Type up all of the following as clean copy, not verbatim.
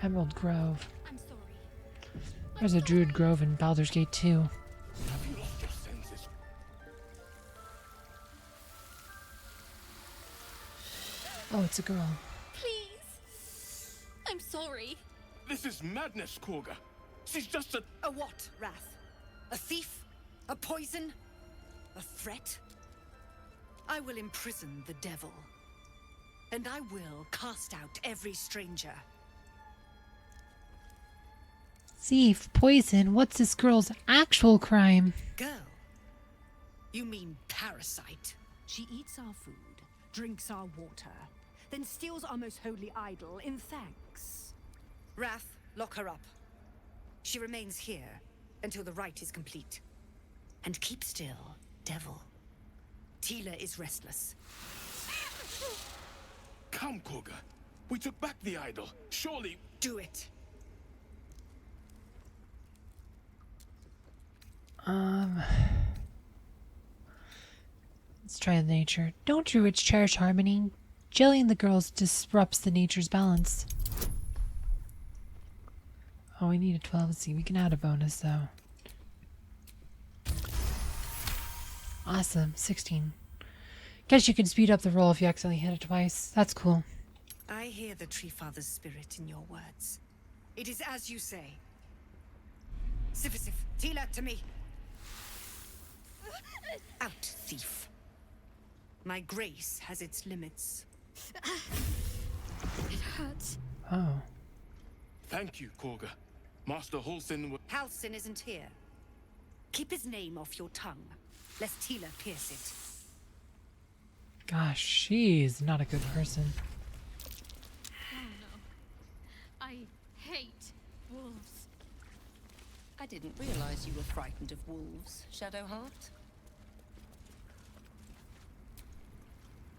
Emerald Grove. I'm sorry. There's a Druid Grove in Baldur's Gate too. Have you lost your senses? Oh, it's a girl. Please. I'm sorry. This is madness, Kagha. She's just a... A what, Wrath? A thief? A poison? A threat? I will imprison the devil. And I will cast out every stranger. Thief, poison, what's this girl's actual crime? Girl? You mean parasite? She eats our food, drinks our water, then steals our most holy idol in thanks. Wrath, lock her up. She remains here until the rite is complete. And keep still, devil. Tila is restless. Come, Kagha. We took back the idol. Surely... Do it. Let's try the nature. Don't druids cherish harmony? Jellying the girls disrupts the nature's balance. Oh, we need a 12. Let's see, we can add a bonus though. Awesome, 16. Guess you can speed up the roll if you accidentally hit it twice. That's cool. I hear the Tree Father's spirit in your words. It is as you say. Sifisif, Tila to me. Out, thief. My grace has its limits. It hurts. Oh. Thank you, Kagha. Master Halsin... Halsin isn't here. Keep his name off your tongue, lest Tila pierce it. Gosh, she's not a good person. Oh no. I hate wolves. I didn't realize you were frightened of wolves, Shadowheart.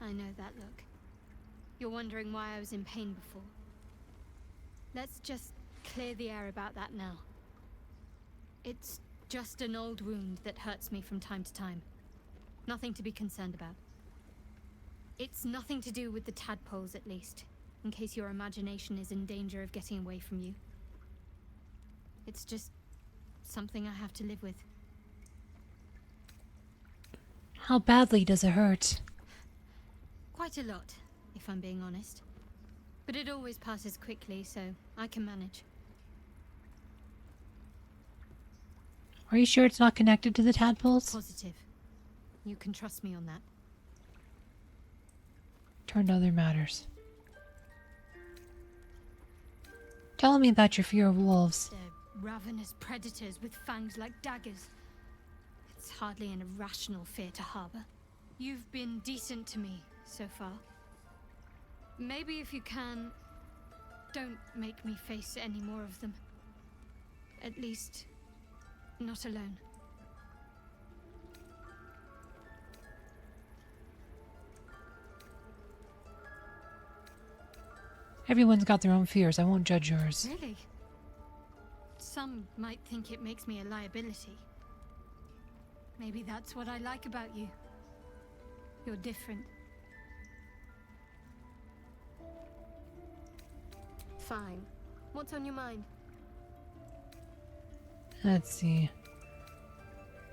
I know that look. You're wondering why I was in pain before. Let's just clear the air about that now. It's just an old wound that hurts me from time to time. Nothing to be concerned about. It's nothing to do with the tadpoles, at least, in case your imagination is in danger of getting away from you. It's just something I have to live with. How badly does it hurt? Quite a lot, if I'm being honest. But it always passes quickly, so I can manage. Are you sure it's not connected to the tadpoles? Positive. You can trust me on that. Turn to other matters. Tell me about your fear of wolves. They're ravenous predators with fangs like daggers. It's hardly an irrational fear to harbor. You've been decent to me so far. Maybe if you can, don't make me face any more of them. At least, not alone. Everyone's got their own fears. I won't judge yours. Really? Some might think it makes me a liability. Maybe that's what I like about you. You're different. Fine. What's on your mind? Let's see.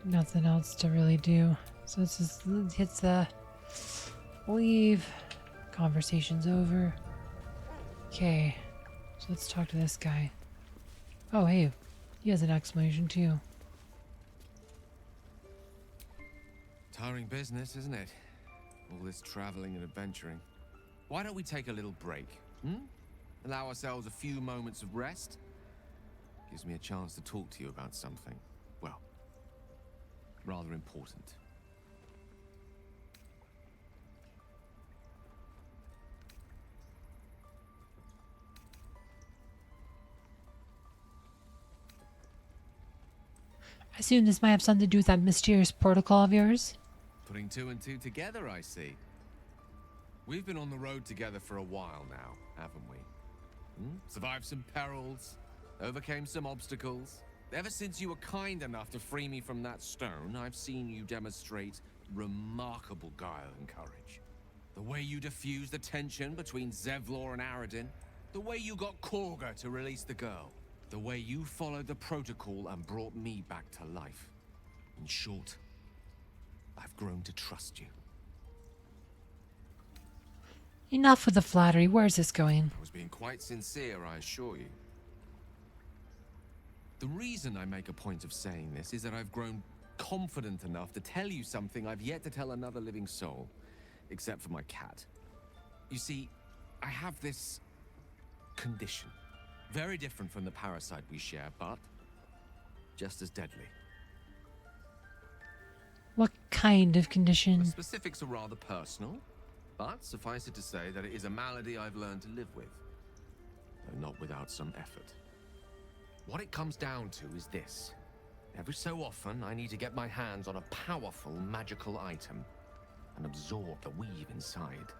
Nothing else to really do. So let's just hit the leave. Conversation's over. Okay. So let's talk to this guy. Oh, hey. He has an explanation too. Tiring business, isn't it? All this traveling and adventuring. Why don't we take a little break? Allow ourselves a few moments of rest? Gives me a chance to talk to you about something, well, rather important. I assume this might have something to do with that mysterious protocol of yours. Putting two and two together, I see. We've been on the road together for a while now, haven't we? Survived some perils, overcame some obstacles. Ever since you were kind enough to free me from that stone, I've seen you demonstrate remarkable guile and courage. The way you diffused the tension between Zevlor and Aradin, The way you got Kagha to release the girl. The way you followed the protocol and brought me back to life. In short, I've grown to trust you. Enough with the flattery. Where's this going? I was being quite sincere, I assure you. The reason I make a point of saying this is that I've grown confident enough to tell you something I've yet to tell another living soul, except for my cat. You see, I have this condition. Very different from the parasite we share, but just as deadly. What kind of The condition? specifics are rather personal, but suffice it to say that it is a malady I've learned to live with, though not without some effort. What it comes down to is this. Every so often, I need to get my hands on a powerful magical item and absorb the weave inside.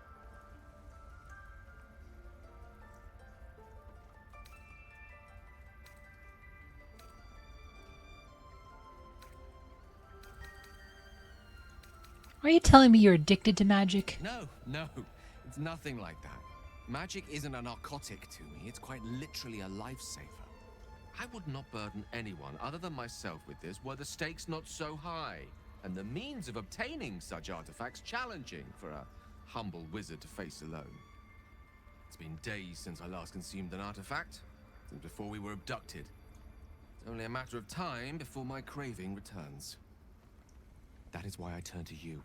Are you telling me you're addicted to magic? No, it's nothing like that. Magic isn't a narcotic to me, it's quite literally a lifesaver. I would not burden anyone other than myself with this were the stakes not so high, and the means of obtaining such artifacts challenging for a humble wizard to face alone. It's been days since I last consumed an artifact, since before we were abducted. It's only a matter of time before my craving returns. That is why I turn to you.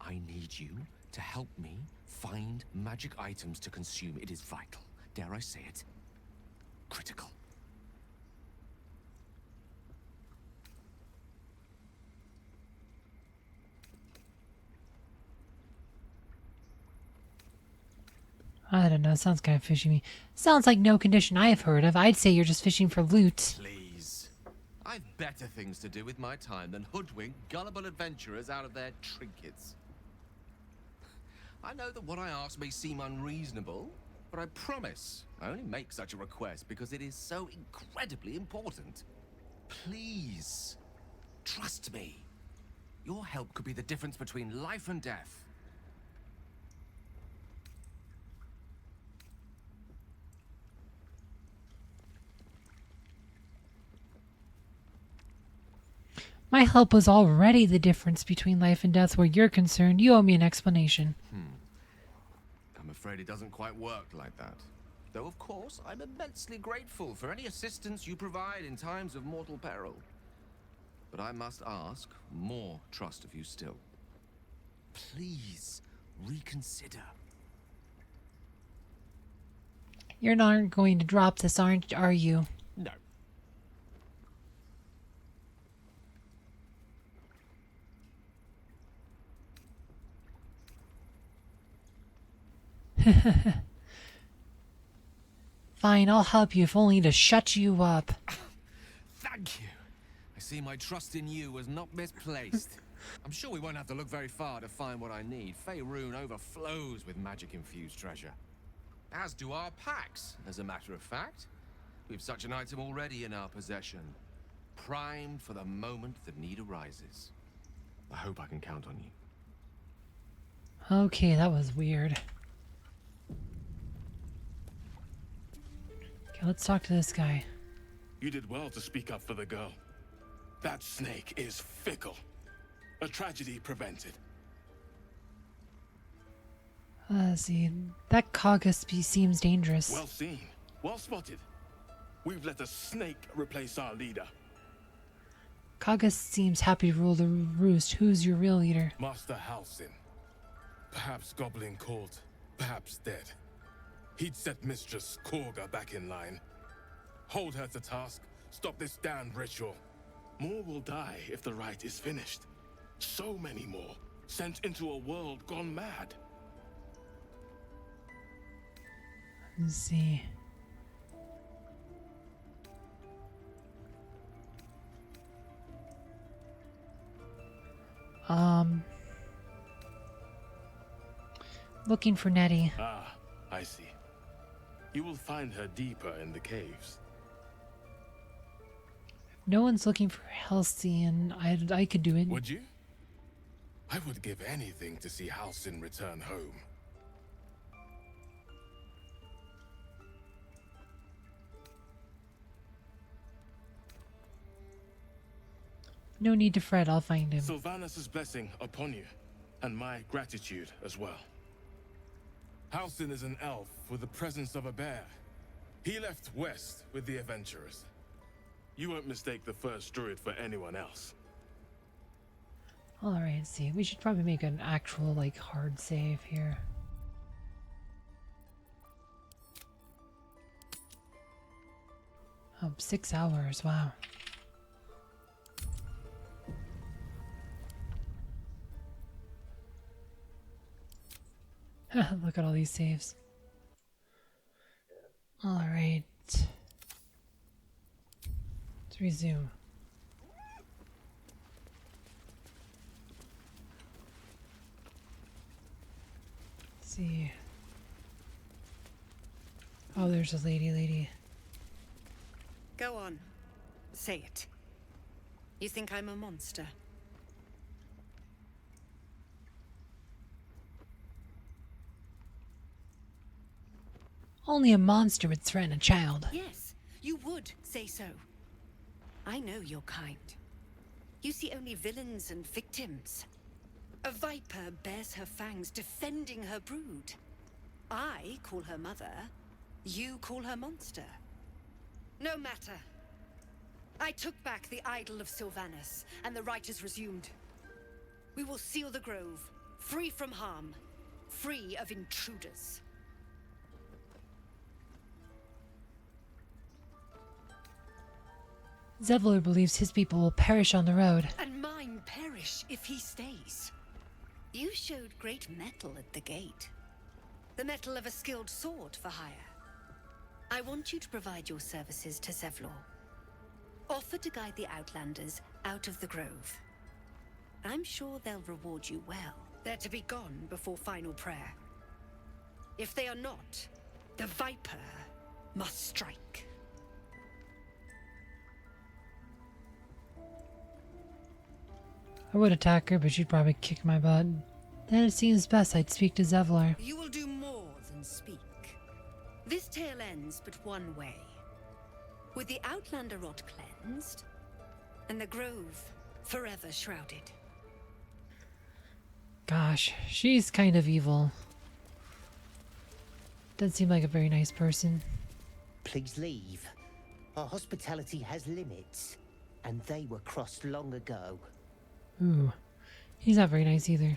I need you to help me find magic items to consume. It is vital. Dare I say it? Critical. I don't know. Sounds kind of fishy to me. Sounds like no condition I've heard of. I'd say you're just fishing for loot. Please. I've better things to do with my time than hoodwink gullible adventurers out of their trinkets. I know that what I ask may seem unreasonable, but I promise I only make such a request because it is so incredibly important. Please, trust me. Your help could be the difference between life and death. My help was already the difference between life and death. Where you're concerned, you owe me an explanation. I'm afraid it doesn't quite work like that. Though, of course, I'm immensely grateful for any assistance you provide in times of mortal peril. But I must ask more trust of you still. Please reconsider. You're not going to drop this, are you? No. Fine, I'll help you, if only to shut you up. Thank you. I see my trust in you was not misplaced. I'm sure we won't have to look very far to find what I need. Faerun overflows with magic-infused treasure. As do our packs, as a matter of fact. We've such an item already in our possession. Primed for the moment the need arises. I hope I can count on you. Okay, that was weird. Okay, let's talk to this guy. You did well to speak up for the girl. That snake is fickle. A tragedy prevented. Let's see. That Kagha seems dangerous. Well seen. Well spotted. We've let a snake replace our leader. Kagha seems happy to rule the roost. Who's your real leader? Master Halsin. Perhaps goblin caught, perhaps dead. He'd set Mistress Kagha back in line. Hold her to task, stop this damned ritual. More will die if the rite is finished. So many more, sent into a world gone mad. Let's see. Looking for Nettie. Ah, I see. You will find her deeper in the caves. No one's looking for Halcyon. I could do it. Would you? I would give anything to see Halcyon return home. No need to fret, I'll find him. Sylvanus' blessing upon you, and my gratitude as well. Halsin is an elf with the presence of a bear. He left west with the adventurers. You won't mistake the first druid for anyone else. Alright, let's see. We should probably make an actual, like, hard save here. Oh, 6 hours, wow. Look at all these saves. Alright. Let's resume. Let's see. Oh, there's a lady. Go on. Say it. You think I'm a monster? Only a monster would threaten a child. Yes, you would say so. I know your kind. You see only villains and victims. A viper bears her fangs defending her brood. I call her mother. You call her monster. No matter. I took back the idol of Sylvanus, and the rite is resumed. We will seal the grove, free from harm, free of intruders. Zevlor believes his people will perish on the road. And mine perish if he stays. You showed great mettle at the gate. The mettle of a skilled sword for hire. I want you to provide your services to Zevlor. Offer to guide the Outlanders out of the grove. I'm sure they'll reward you well. They're to be gone before final prayer. If they are not, the Viper must strike. I would attack her, but she'd probably kick my butt. Then it seems best I'd speak to Zevlor. You will do more than speak. This tale ends but one way. With the Outlander rot cleansed, and the grove forever shrouded. Gosh, she's kind of evil. Doesn't seem like a very nice person. Please leave. Our hospitality has limits, and they were crossed long ago. Ooh, he's not very nice either.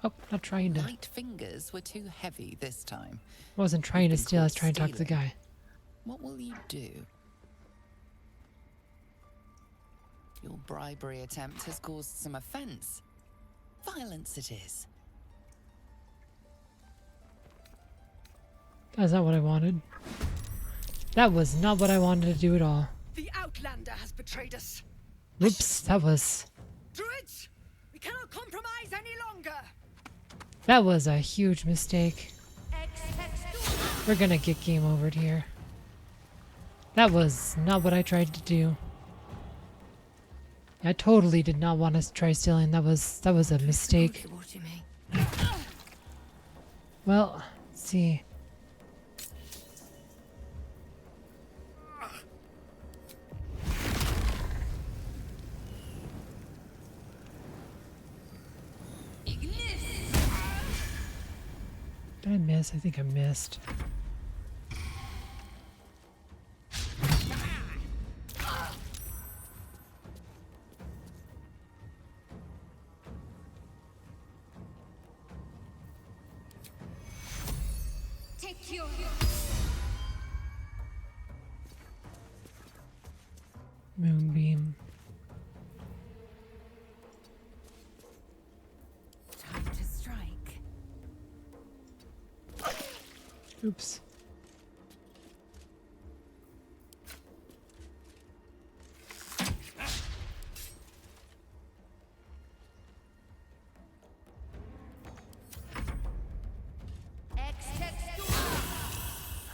Oh, not trying to. Light fingers were too heavy this time. Wasn't trying to You've been steal, I was caught trying to talk to the stealing. guy. What will you do? Your bribery attempt has caused some offense. Violence it is. That's not what I wanted. That was not what I wanted to do at all. The Outlander has betrayed us. Whoops, that was Druids, we cannot compromise any longer. a huge mistake. We're gonna get game overed here. That was not what I tried to do. I totally did not want to try stealing. That was a mistake. Well, let's see. Did I miss? I think I missed. Take your Moonbeam. Time to strike. Oops.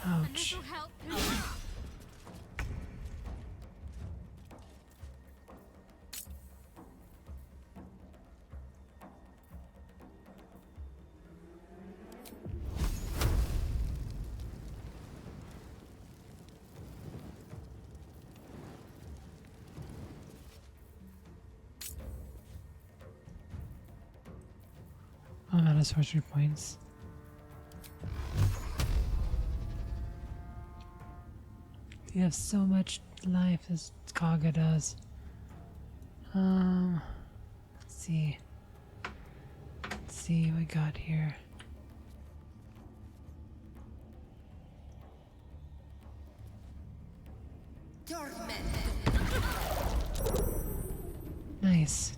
Ouch. little help, please. amount of sorcery points. You have so much life as Kagha does. Let's see. Let's see what we got here. Nice.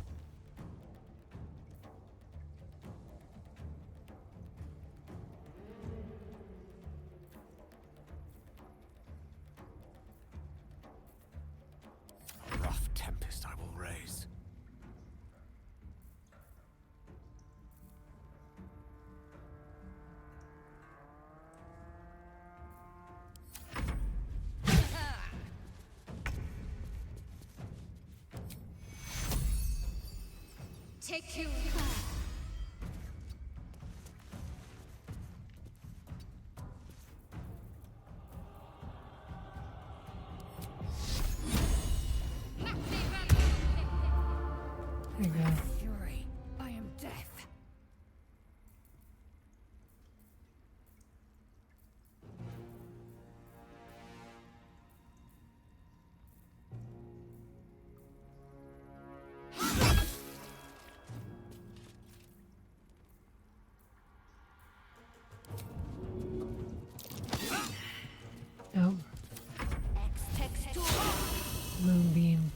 Rough tempest I will raise. Take you. There you go. Fury, I am death. Nope. Moonbeam.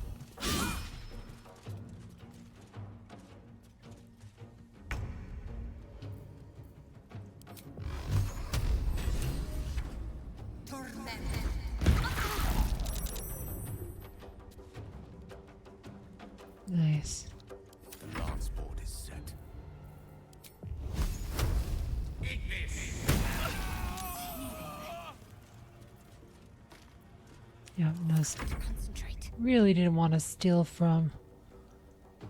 Nice. The lance board is set. Yeah, no, Concentrate. really didn't want to steal from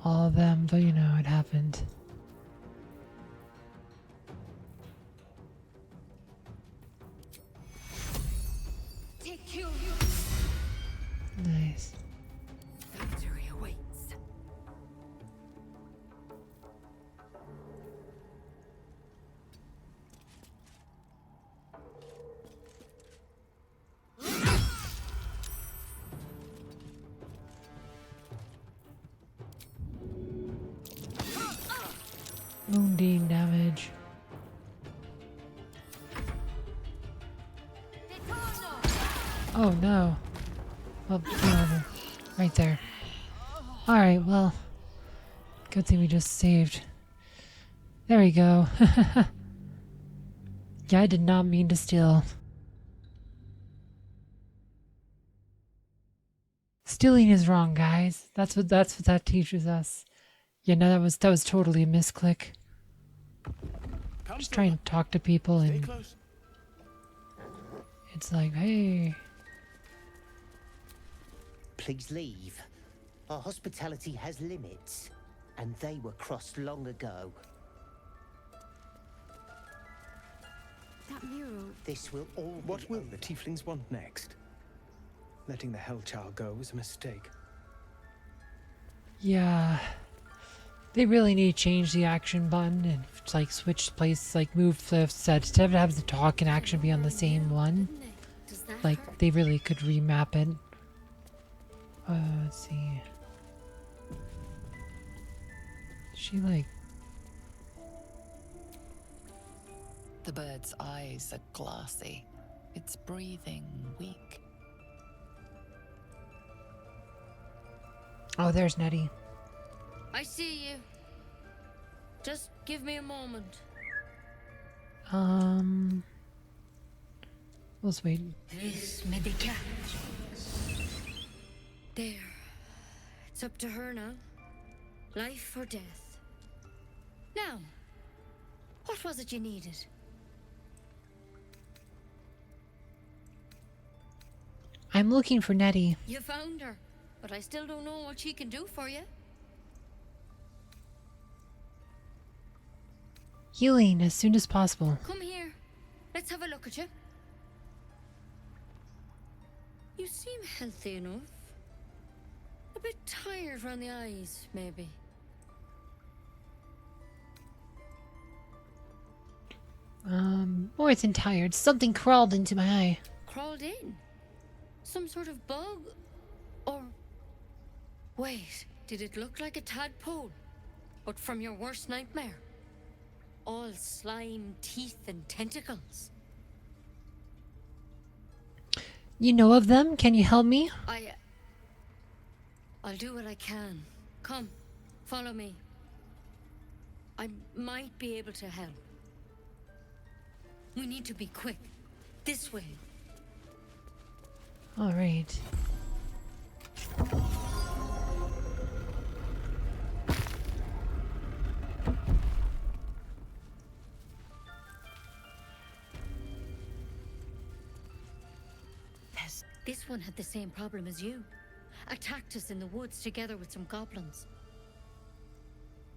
all of them, but you know, it happened. Take you. Nice. Victory awaits. Moonbeam damage. Oh no. Well, get over. Right there. Alright, well. Good thing we just saved. There we go. Yeah, I did not mean to steal. Stealing is wrong, guys. That's what that teaches us. Yeah, no, that was totally a misclick. Come Just from trying to talk to people Stay and close. it's like, hey. Please leave. Our hospitality has limits, and they were crossed long ago. That mural. This will all What be will over. the tieflings want next? Letting the Hellchild go was a mistake. Yeah. They really need to change the action button and like switch place, like move the set instead of having the talk and action be on the same one. Does that Like hurt? they really could remap it. Let's see. She like The bird's eyes are glassy. Its breathing weak. oh, there's Nettie. I see you. Just give me a moment. Let's wait. This medica. There. It's up to her now. Life or death. Now, what was it you needed? I'm looking for Nettie. You found her, but I still don't know what she can do for you. Healing as soon as possible. Come here. Let's have a look at you. You seem healthy enough. A bit tired round the eyes, maybe. More than tired. Something crawled into my eye. Crawled in? Some sort of bug? Or... Wait, did it look like a tadpole? But from your worst nightmare? All slime, teeth, and tentacles. You know of them? Can you help me? I'll do what I can. Come, follow me. I might be able to help. We need to be quick. This way. All right. This one had the same problem as you. Attacked us in the woods together with some goblins.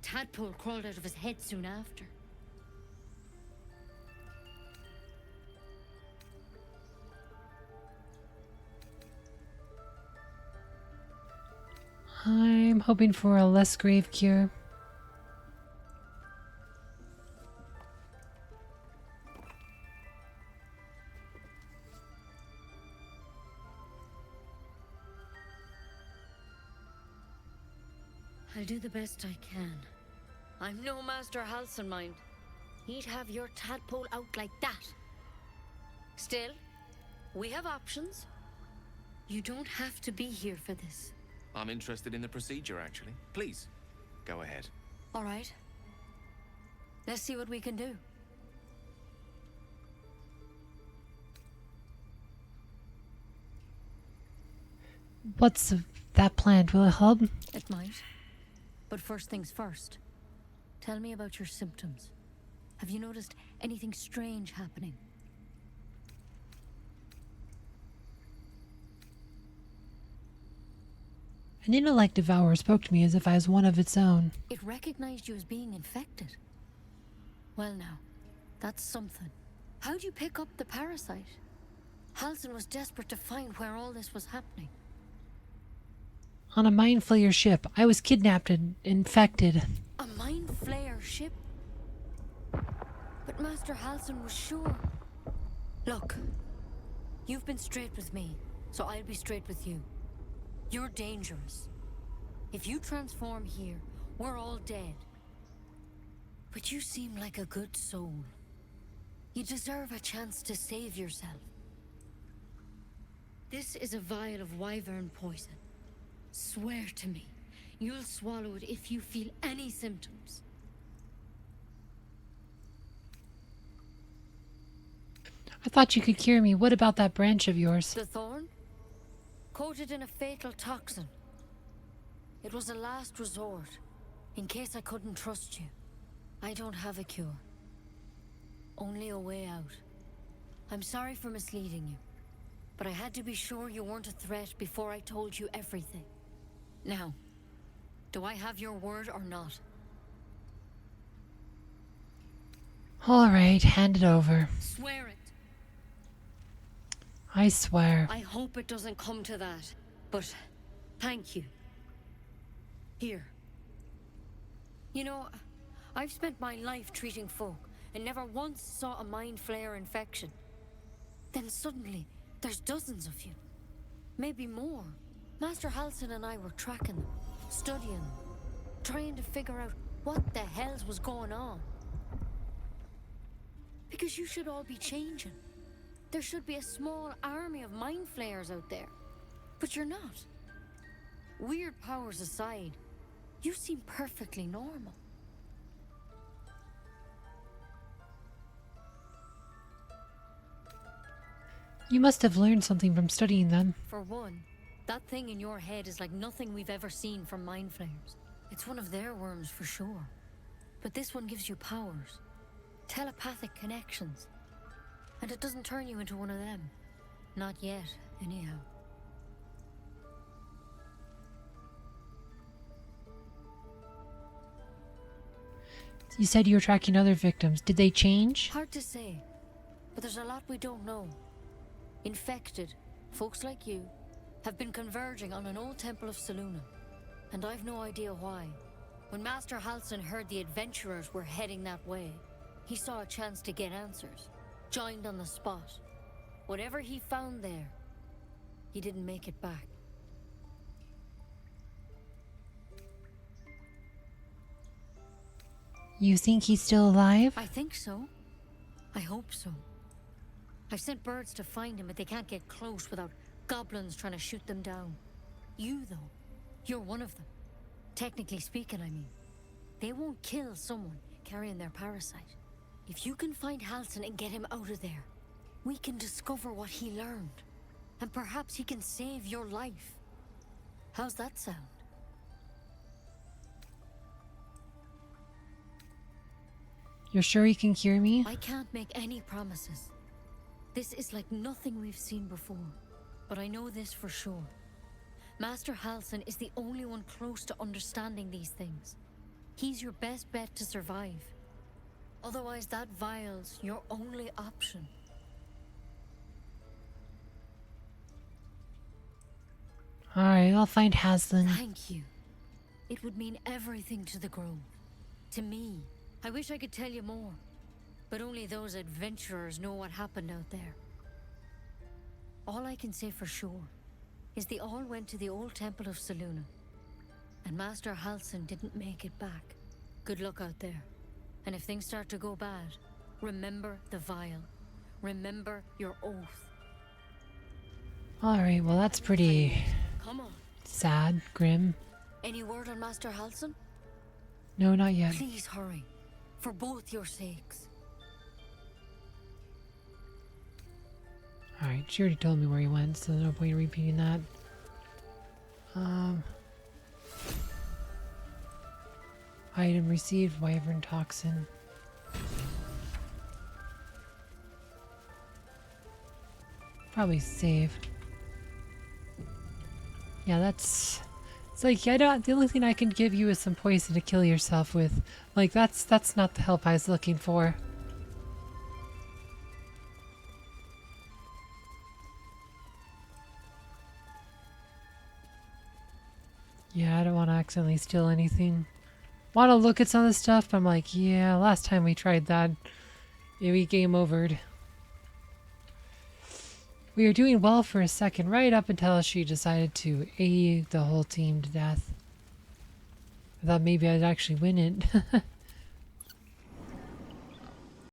Tadpole crawled out of his head soon after. I'm hoping for a less grave cure. I'll do the best I can. I'm no Master Halcyon, mind. He'd have your tadpole out like that. Still, we have options. You don't have to be here for this. I'm interested in the procedure, actually. Please, go ahead. All right. Let's see what we can do. What's that plant? Will it help? It might. But first things first. Tell me about your symptoms. Have you noticed anything strange happening? An intellect devourer spoke to me as if I was one of its own. It recognized you as being infected. Well now, that's something. How'd you pick up the parasite? Halcyon was desperate to find where all this was happening. On a mind flayer ship, I was kidnapped and infected. A mind flayer ship? But Master Halcyon was sure. Look, you've been straight with me, so I'll be straight with you. You're dangerous. If you transform here, we're all dead. But you seem like a good soul. You deserve a chance to save yourself. This is a vial of wyvern poison. Swear to me, you'll swallow it if you feel any symptoms. I thought you could cure me. What about that branch of yours? The thorn? Coated in a fatal toxin. It was a last resort, in case I couldn't trust you. I don't have a cure. Only a way out. I'm sorry for misleading you, but I had to be sure you weren't a threat before I told you everything. Now, do I have your word or not? All right, hand it over. Swear it. I swear. I hope it doesn't come to that, but thank you. Here. You know, I've spent my life treating folk and never once saw a mind flayer infection. Then suddenly, there's dozens of you. Maybe more. Master Halcyon and I were tracking them, studying them, trying to figure out what the hells was going on. Because you should all be changing. There should be a small army of mind flayers out there. But you're not. Weird powers aside, you seem perfectly normal. You must have learned something from studying them. For one, that thing in your head is like nothing we've ever seen from mind flayers. It's one of their worms for sure. But this one gives you powers. Telepathic connections. And it doesn't turn you into one of them. Not yet, anyhow. You said you were tracking other victims. Did they change? Hard to say. But there's a lot we don't know. Infected, folks like you, have been converging on an old temple of Selûne. And I've no idea why. When Master Halcyon heard the adventurers were heading that way, He saw a chance to get answers. Joined on the spot. Whatever he found there, he didn't make it back. You think he's still alive? I think so. I hope so. I've sent birds to find him, but they can't get close without goblins trying to shoot them down. You, though, you're one of them. Technically speaking, I mean. They won't kill someone carrying their parasite. If you can find Halsin and get him out of there, we can discover what he learned. And perhaps he can save your life. How's that sound? You're sure he can cure me? I can't make any promises. This is like nothing we've seen before. But I know this for sure. Master Halsin is the only one close to understanding these things. He's your best bet to survive. Otherwise, that vial's your only option. Alright, I'll find Halsin. Thank you. It would mean everything to the Grove. To me. I wish I could tell you more. But only those adventurers know what happened out there. All I can say for sure is they all went to the old temple of Selûne. And Master Halsin didn't make it back. Good luck out there. And if things start to go bad, remember the vial. Remember your oath. Alright, well that's pretty Come on. sad, grim. Any word on Master Halsin? No, not yet. Please hurry. For both your sakes. Alright, she already told me where he went, so no point in repeating that. Item received, Wyvern Toxin. Probably save. Yeah, that's... It's like, I don't... The only thing I can give you is some poison to kill yourself with. Like, that's not the help I was looking for. Yeah, I don't want to accidentally steal anything. Want to look at some of the stuff, but I'm like, yeah, last time we tried that, we game overed. We were doing well for a second, right up until she decided to aid the whole team to death. I thought maybe I'd actually win it.